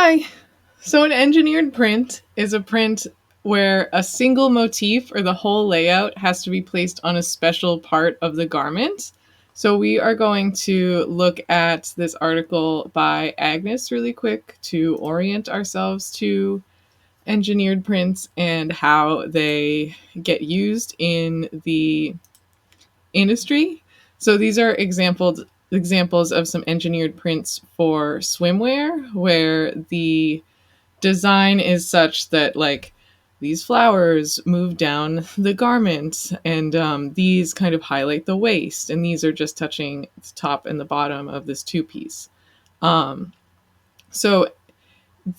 Hi. So an engineered print is a print where a single motif or the whole layout has to be placed on a special part of the garment. So we are going to look at this article by Agnes really quick to orient ourselves to engineered prints and how they get used in the industry. So these are examples of some engineered prints for swimwear where the design is such that like these flowers move down the garment and these kind of highlight the waist and these are just touching the top and the bottom of this two piece. So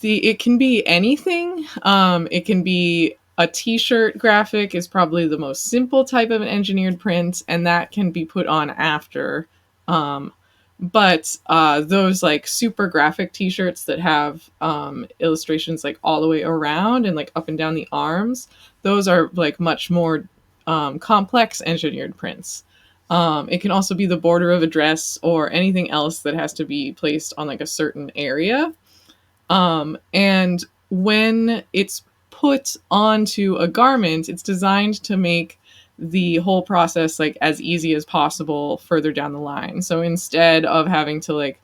it can be anything. It can be a t-shirt graphic is probably the most simple type of an engineered print, and that can be put on after. Um, but those like super graphic t-shirts that have illustrations like all the way around and like up and down the arms, those are like much more complex engineered prints. It can also be the border of a dress or anything else that has to be placed on like a certain area. And when it's put onto a garment, it's designed to make the whole process like as easy as possible further down the line. So instead of having to like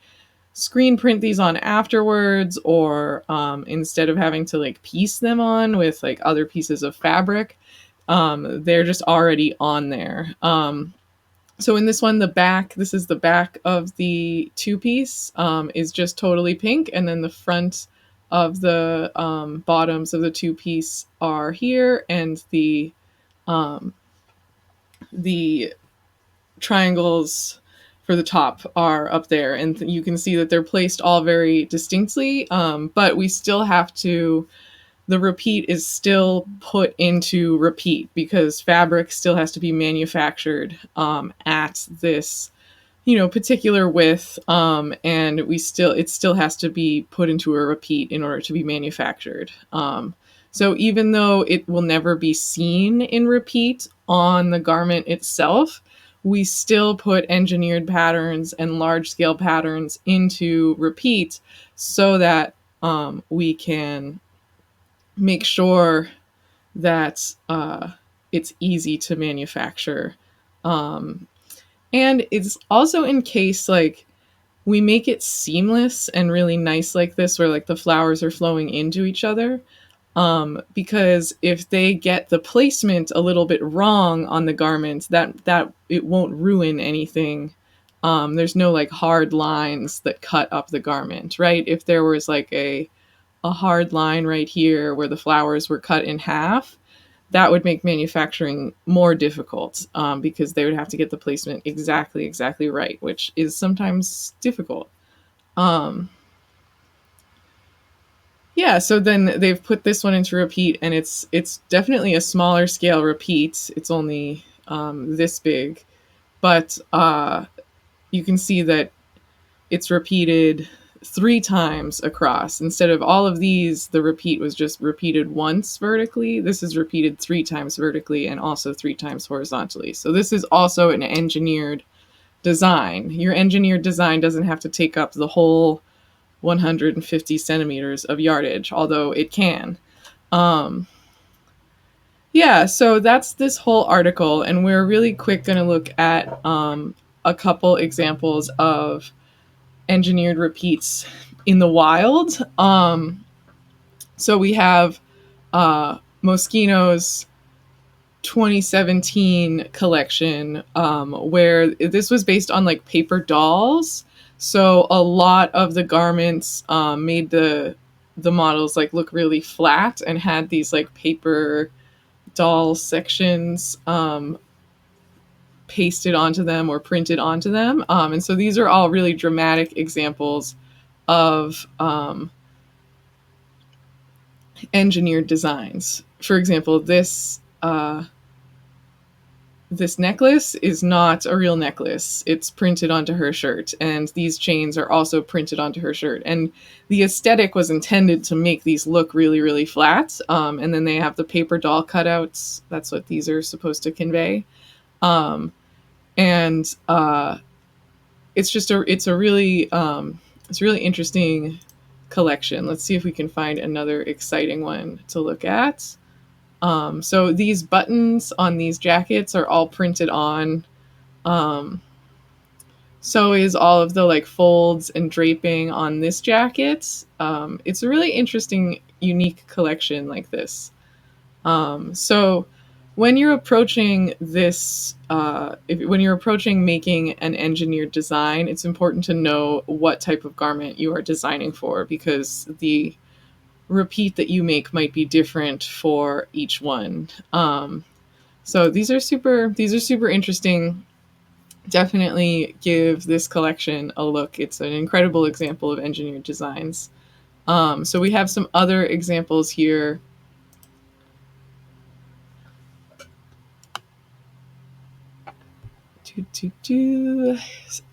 screen print these on afterwards, or instead of having to like piece them on with like other pieces of fabric, they're just already on there. So in this one, this is the back of the two piece, is just totally pink. And then the front of the bottoms of the two piece are here. And the triangles for the top are up there. And you can see that they're placed all very distinctly. But we still have to, the repeat is still put into repeat because fabric still has to be manufactured at this particular width, and it still has to be put into a repeat in order to be manufactured. So even though it will never be seen in repeat on the garment itself, we still put engineered patterns and large scale patterns into repeat so that we can make sure that it's easy to manufacture. And it's also in case like we make it seamless and really nice like this, where like the flowers are flowing into each other. Because if they get the placement a little bit wrong on the garment, that it won't ruin anything. There's no like hard lines that cut up the garment, right? If there was like a hard line right here where the flowers were cut in half, that would make manufacturing more difficult, because they would have to get the placement exactly right, which is sometimes difficult. Um, yeah, so then they've put this one into repeat, and it's definitely a smaller scale repeat. It's only this big, but you can see that it's repeated 3 times across. Instead of all of these, the repeat was just repeated once vertically. This is repeated 3 times vertically and also 3 times horizontally. So this is also an engineered design. Your engineered design doesn't have to take up the whole 150 centimeters of yardage, although it can. Um, yeah, so that's this whole article, and we're really quick going to look at a couple examples of engineered repeats in the wild. So we have Moschino's 2017 collection, where this was based on like paper dolls. So a lot of the garments made the models like look really flat and had these like paper doll sections pasted onto them or printed onto them. And so these are all really dramatic examples of engineered designs. For example, this necklace is not a real necklace. It's printed onto her shirt, and these chains are also printed onto her shirt. And the aesthetic was intended to make these look really, really flat. And then they have the paper doll cutouts. That's what these are supposed to convey. And it's just it's really interesting collection. Let's see if we can find another exciting one to look at. So these buttons on these jackets are all printed on. Um, so is all of the like folds and draping on this jacket. It's a really interesting, unique collection like this. So when you're approaching this, when you're approaching making an engineered design, it's important to know what type of garment you are designing for, because the repeat that you make might be different for each one. So these are super interesting. Definitely give this collection a look. It's an incredible example of engineered designs. So we have some other examples here. Do, do, do.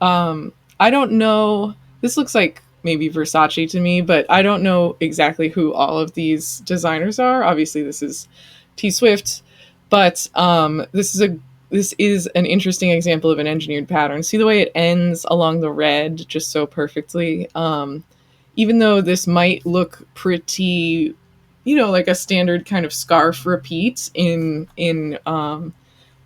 I don't know. This looks like maybe Versace to me, but I don't know exactly who all of these designers are. Obviously, this is T Swift, but this is an interesting example of an engineered pattern. See the way it ends along the red just so perfectly. Even though this might look pretty, like a standard kind of scarf repeat in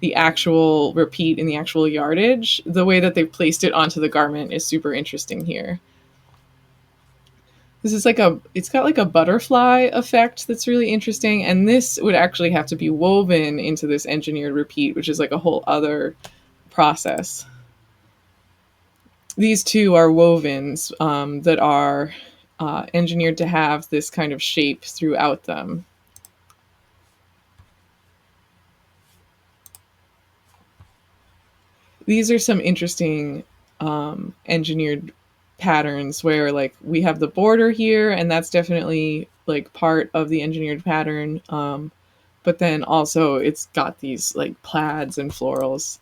the actual repeat in the actual yardage, the way that they've placed it onto the garment is super interesting here. This is it's got like a butterfly effect that's really interesting. And this would actually have to be woven into this engineered repeat, which is like a whole other process. These two are wovens that are engineered to have this kind of shape throughout them. These are some interesting engineered patterns where like we have the border here, and that's definitely like part of the engineered pattern. But then also it's got these like plaids and florals.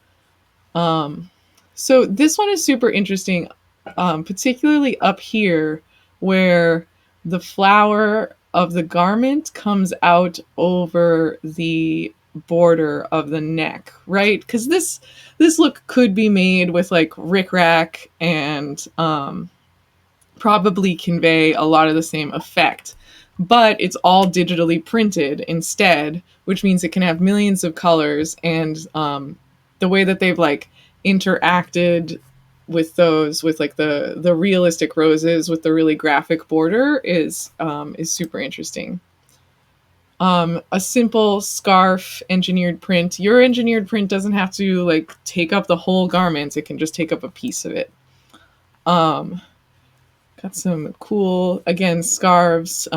So this one is super interesting, particularly up here where the flower of the garment comes out over the border of the neck, right? Because this look could be made with like rickrack and probably convey a lot of the same effect. But it's all digitally printed instead, which means it can have millions of colors. And the way that they've like interacted with those, with like the realistic roses with the really graphic border, is super interesting. A simple scarf engineered print. Your engineered print doesn't have to like take up the whole garment; it can just take up a piece of it. Um, Got some cool, again, scarves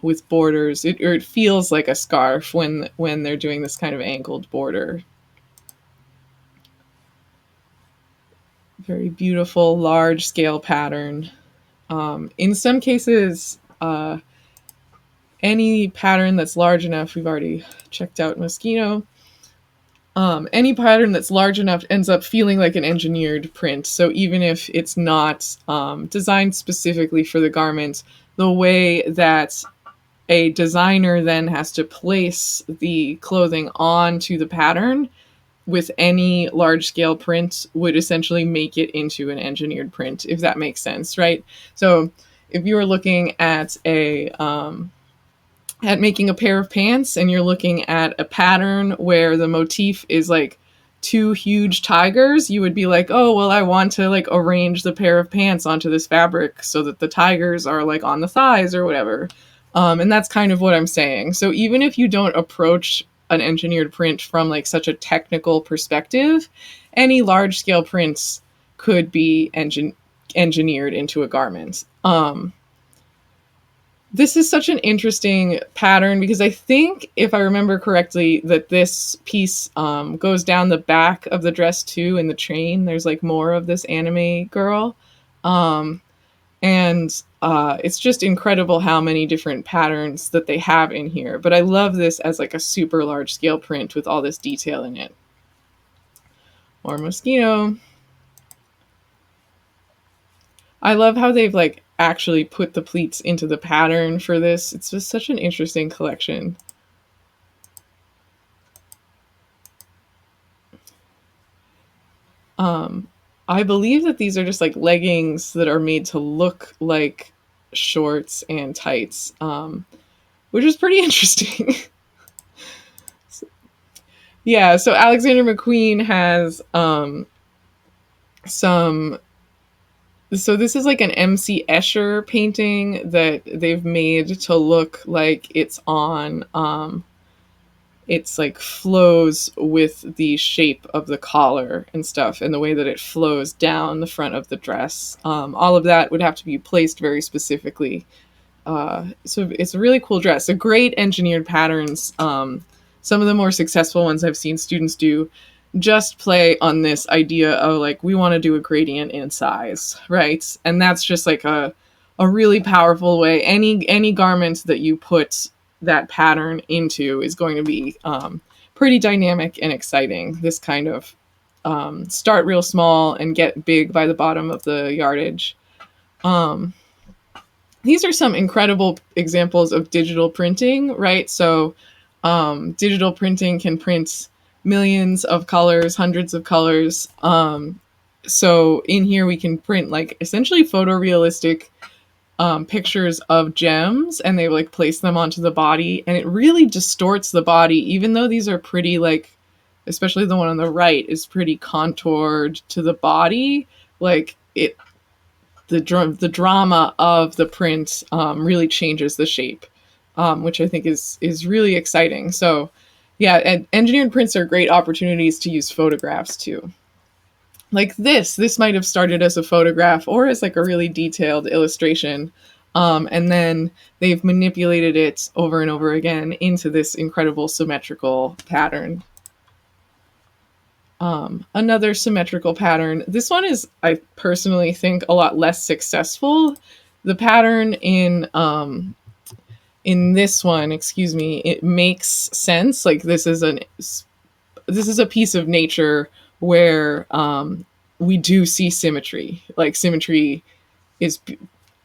with borders. It feels like a scarf when they're doing this kind of angled border. Very beautiful, large scale pattern. In some cases, any pattern that's large enough, we've already checked out Moschino. Any pattern that's large enough ends up feeling like an engineered print. So even if it's not designed specifically for the garment, the way that a designer then has to place the clothing onto the pattern with any large scale print would essentially make it into an engineered print, if that makes sense, right? So if you were looking at at making a pair of pants and you're looking at a pattern where the motif is like two huge tigers, you would be like, oh, well, I want to like arrange the pair of pants onto this fabric so that the tigers are like on the thighs or whatever. And that's kind of what I'm saying. So even if you don't approach an engineered print from like such a technical perspective, any large scale prints could be engineered into a garment. This is such an interesting pattern because I think, if I remember correctly, that this piece goes down the back of the dress too in the chain. There's like more of this anime girl. And it's just incredible how many different patterns that they have in here. But I love this as like a super large scale print with all this detail in it. Or Moschino. I love how they've like actually put the pleats into the pattern for this. It's just such an interesting collection. I believe that these are just like leggings that are made to look like shorts and tights, which is pretty interesting. Yeah, so Alexander McQueen has some. So this is like an MC Escher painting that they've made to look like it's like flows with the shape of the collar and stuff, and the way that it flows down the front of the dress. All of that would have to be placed very specifically. So it's a really cool dress. A great engineered patterns. Some of the more successful ones I've seen students do just play on this idea of like, we want to do a gradient in size, right? And that's just like a really powerful way. Any garment that you put that pattern into is going to be pretty dynamic and exciting. This kind of start real small and get big by the bottom of the yardage. These are some incredible examples of digital printing, right? So digital printing can print millions of colors, hundreds of colors. So in here we can print like essentially photorealistic pictures of gems, and they like place them onto the body, and it really distorts the body, even though these are pretty like, especially the one on the right is pretty contoured to the body. Like the drama of the print really changes the shape, which I think is really exciting. So, yeah, and engineered prints are great opportunities to use photographs too. Like this might have started as a photograph or as like a really detailed illustration, and then they've manipulated it over and over again into this incredible symmetrical pattern. Another symmetrical pattern. This one is, I personally think, a lot less successful. The pattern in this one, excuse me, it makes sense. Like this is a piece of nature where we do see symmetry. Like symmetry is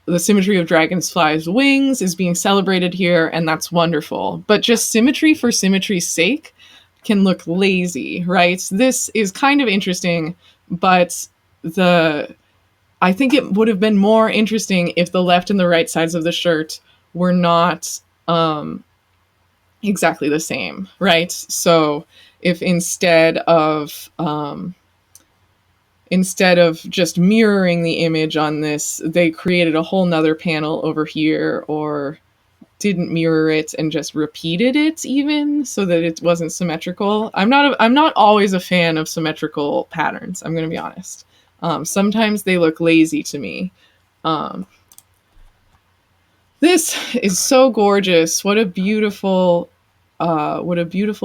the symmetry of dragonflies' wings is being celebrated here, and that's wonderful. But just symmetry for symmetry's sake can look lazy, right? This is kind of interesting, but the I think it would have been more interesting if the left and the right sides of the shirt were not exactly the same, right? So if instead of just mirroring the image on this, they created a whole nother panel over here, or didn't mirror it and just repeated it even so that it wasn't symmetrical. I'm not always a fan of symmetrical patterns. I'm going to be honest. Sometimes they look lazy to me. This is so gorgeous. What a beautiful repeat,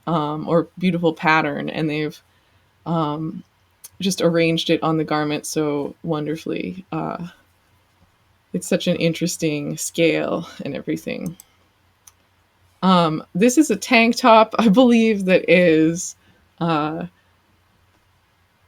or beautiful pattern. And they've just arranged it on the garment so wonderfully. It's such an interesting scale and everything. This is a tank top, I believe, that is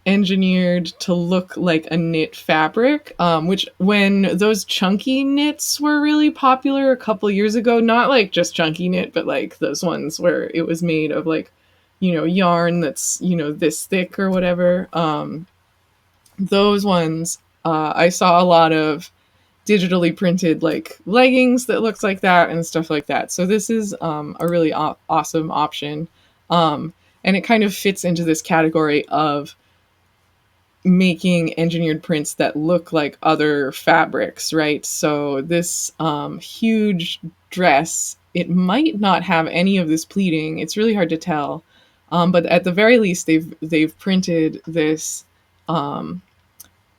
engineered to look like a knit fabric, which when those chunky knits were really popular a couple years ago, not like just chunky knit, but like those ones where it was made of like, yarn that's, this thick or whatever. Those ones, I saw a lot of digitally printed like leggings that looks like that and stuff like that. So this is a really awesome option. And it kind of fits into this category of making engineered prints that look like other fabrics, right? So this huge dress, it might not have any of this pleating. It's really hard to tell. But at the very least, they've printed this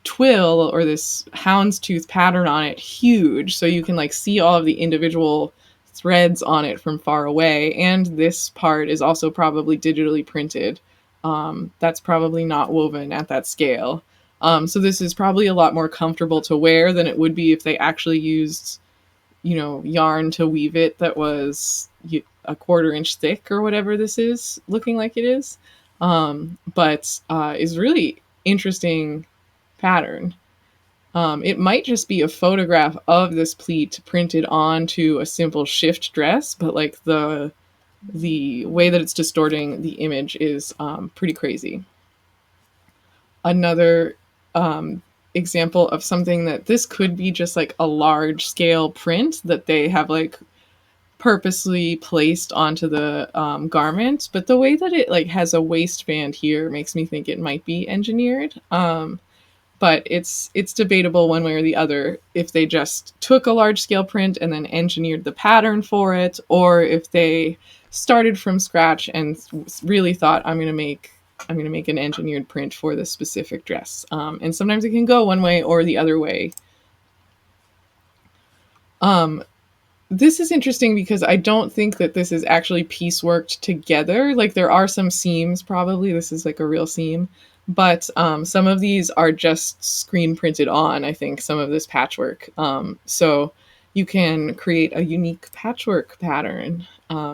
twill or this houndstooth pattern on it, huge, so you can like see all of the individual threads on it from far away. And this part is also probably digitally printed. That's probably not woven at that scale. So this is probably a lot more comfortable to wear than it would be if they actually used, yarn to weave it that was a 1/4 inch thick or whatever this is looking like it is. But is really interesting pattern. It might just be a photograph of this pleat printed onto a simple shift dress, but like the way that it's distorting the image is pretty crazy. Another example of something that this could be just like a large scale print that they have like purposely placed onto the garment, but the way that it like has a waistband here makes me think it might be engineered. But it's debatable one way or the other if they just took a large scale print and then engineered the pattern for it, or if they started from scratch and really thought I'm going to make an engineered print for this specific dress. And sometimes it can go one way or the other way. Um, this is interesting because I don't think that this is actually pieceworked together. Like there are some seams, probably. This is like a real seam. But some of these are just screen printed on, I think, some of this patchwork. So you can create a unique patchwork pattern.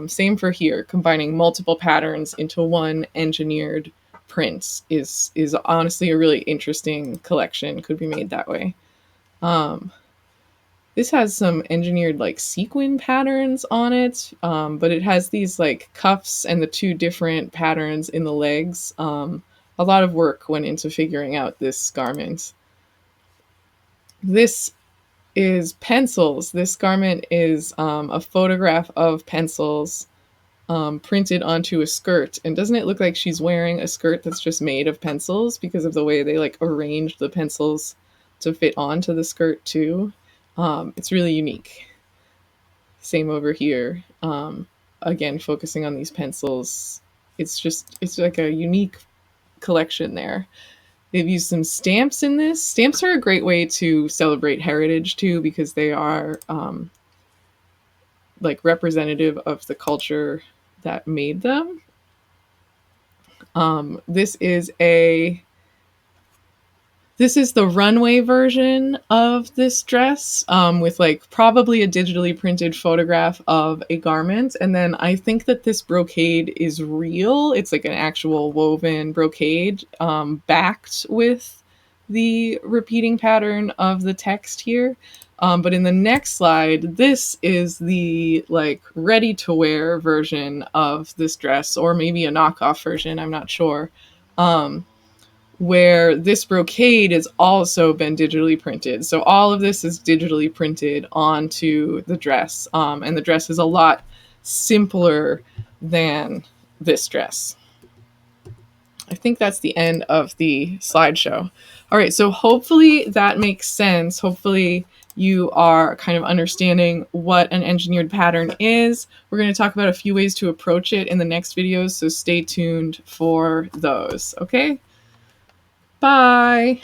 Same for here, combining multiple patterns into one engineered print is honestly a really interesting collection. Could be made that way. Um, this has some engineered like sequin patterns on it, but it has these like cuffs and the two different patterns in the legs. A lot of work went into figuring out this garment. This is pencils. This garment is a photograph of pencils printed onto a skirt. And doesn't it look like she's wearing a skirt that's just made of pencils because of the way they like arranged the pencils to fit onto the skirt too? It's really unique. Same over here. Again, focusing on these pencils. It's like a unique collection there. They've used some stamps in this. Stamps are a great way to celebrate heritage too, because they are like representative of the culture that made them. This is a This is the runway version of this dress, with like probably a digitally printed photograph of a garment. And then I think that this brocade is real. It's like an actual woven brocade, backed with the repeating pattern of the text here. But in the next slide, this is the like ready to wear version of this dress, or maybe a knockoff version. I'm not sure. Where this brocade has also been digitally printed. So all of this is digitally printed onto the dress. And the dress is a lot simpler than this dress. I think that's the end of the slideshow. All right, so hopefully that makes sense. Hopefully you are kind of understanding what an engineered pattern is. We're going to talk about a few ways to approach it in the next videos, so stay tuned for those, okay? Bye.